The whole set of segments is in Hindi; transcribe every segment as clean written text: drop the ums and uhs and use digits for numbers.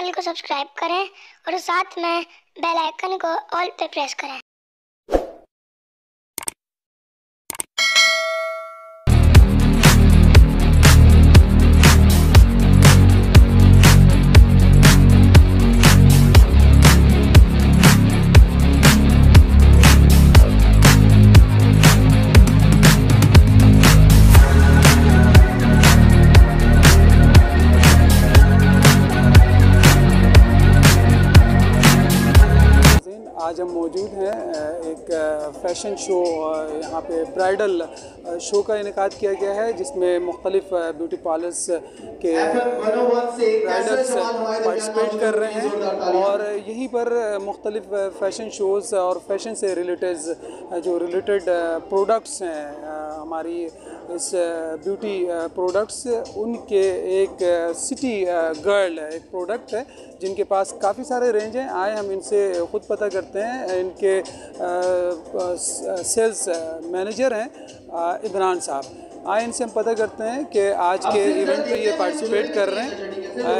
चैनल को सब्सक्राइब करें और साथ में बेल आइकन को ऑल पे प्रेस करें। आज हम मौजूद हैं एक फ़ैशन शो, यहाँ पे ब्राइडल शो का इनेकाद किया गया है जिसमें मुख्तलिफ ब्यूटी पार्लर्स के ब्राइडल्स पार्टिसिपेट कर रहे हैं और यहीं पर मुख्तलिफ फ़ैशन शोज़ और फैशन से रिलेटेड प्रोडक्ट्स हैं हमारी इस ब्यूटी प्रोडक्ट्स, उनके एक सिटी गर्ल एक प्रोडक्ट है जिनके पास काफ़ी सारे रेंज हैं। आए हम इनसे ख़ुद पता करते हैं। इनके सेल्स मैनेजर हैं इमरान साहब। आए इनसे हम पता करते हैं कि आज के इवेंट में ये पार्टिसिपेट कर रहे हैं।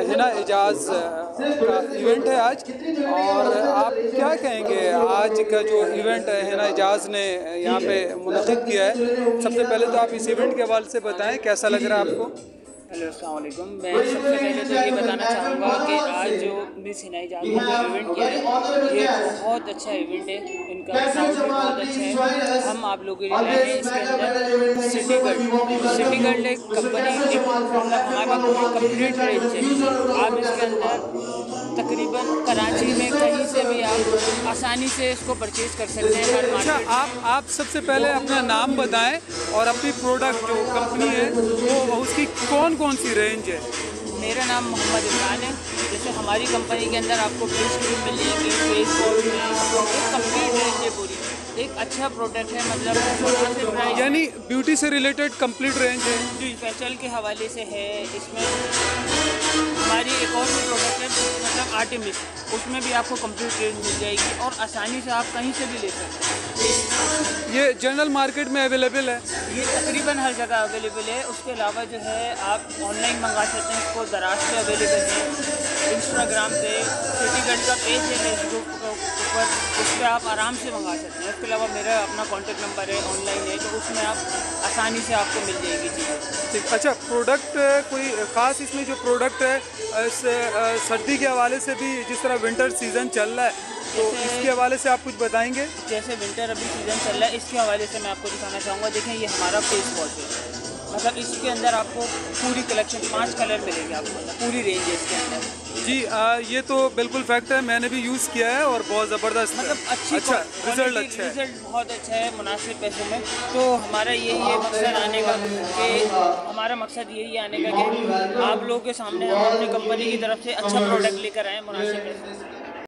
हिना एजाज़ का इवेंट है आज, और आप क्या कहेंगे आज का जो इवेंट है हिना एजाज़ ने यहाँ पे मुनक़िद किया है? सबसे पहले तो आप इस इवेंट के हवाले से बताएं, कैसा लग रहा है आपको? हेलो, अस्सलाम वालेकुम। मैं सबसे पहले तो ये बताना चाहूँगा कि आज जो मिस हिना एजाज़ ने जो इवेंट किया है ये बहुत अच्छा इवेंट है। इनका क्राउड भी बहुत अच्छा है। हम आप लोगों के लिए लाए हैं इसके अंदर सिटी गर्ल एक कंपनी, हमारे पास कंप्लीट रेंज है। आप इसके अंदर तकरीबन कराची में कहीं से भी आप आसानी से इसको परचेज़ कर सकते हैं। अच्छा, आप सबसे पहले अपना नाम बताएं और अपनी प्रोडक्ट जो कंपनी है वो उसकी कौन कौन सी रेंज है? मेरा नाम मोहम्मद इमरान है। जैसे हमारी कंपनी के अंदर आपको फेस क्रीम मिल जाएगी, फेस वॉश मिलेगी, कंप्लीट रेंज है पूरी। एक अच्छा प्रोडक्ट है, मतलब यानी ब्यूटी से रिलेटेड कंप्लीट रेंज है जी। फेशियल के हवाले से है। इसमें हमारी एक और भी प्रोडक्ट है, मतलब आर्टिमिस, उसमें भी आपको कंप्लीट रेंज मिल जाएगी और आसानी से आप कहीं से भी ले सकते हैं। ये जनरल मार्केट में अवेलेबल है? ये तकरीबन हर जगह अवेलेबल है। उसके अलावा जो है आप ऑनलाइन मंगा सकते हैं। इसको दराज पे अवेलेबल है, इंस्टाग्राम पे सिटी गर्ल का पेज है फेसबुक के ऊपर, उस पर आप आराम से मंगा सकते हैं। उसके अलावा मेरा अपना कॉन्टेक्ट नंबर है, ऑनलाइन है, तो उसमें आप आसानी से आपको मिल जाएगी चीज़ें। ठीक। अच्छा, प्रोडक्ट कोई ख़ास इसमें जो प्रोडक्ट है इस सर्दी के हवाले से भी, जिस तरह विंटर सीज़न चल रहा है तो इसके हवाले से आप कुछ बताएंगे? जैसे विंटर अभी सीज़न चल रहा है, इसके हवाले से मैं आपको दिखाना चाहूँगा। देखें, ये हमारा फेस वॉश है, मतलब इसके अंदर आपको पूरी कलेक्शन 5 कलर मिलेंगे आपको, मतलब पूरी रेंज है इसके अंदर जी। ये तो बिल्कुल फैक्ट है, मैंने भी यूज़ किया है और बहुत ज़बरदस्त, मतलब अच्छा रिज़ल्ट बहुत अच्छा है मुनासिब पैसों में। तो हमारा यही है मकसद आने का, कि हमारा मकसद यही आने का कि आप लोगों के सामने हम अपनी कंपनी की तरफ से अच्छा प्रोडक्ट लेकर आएँ मुनासिब पैसों में।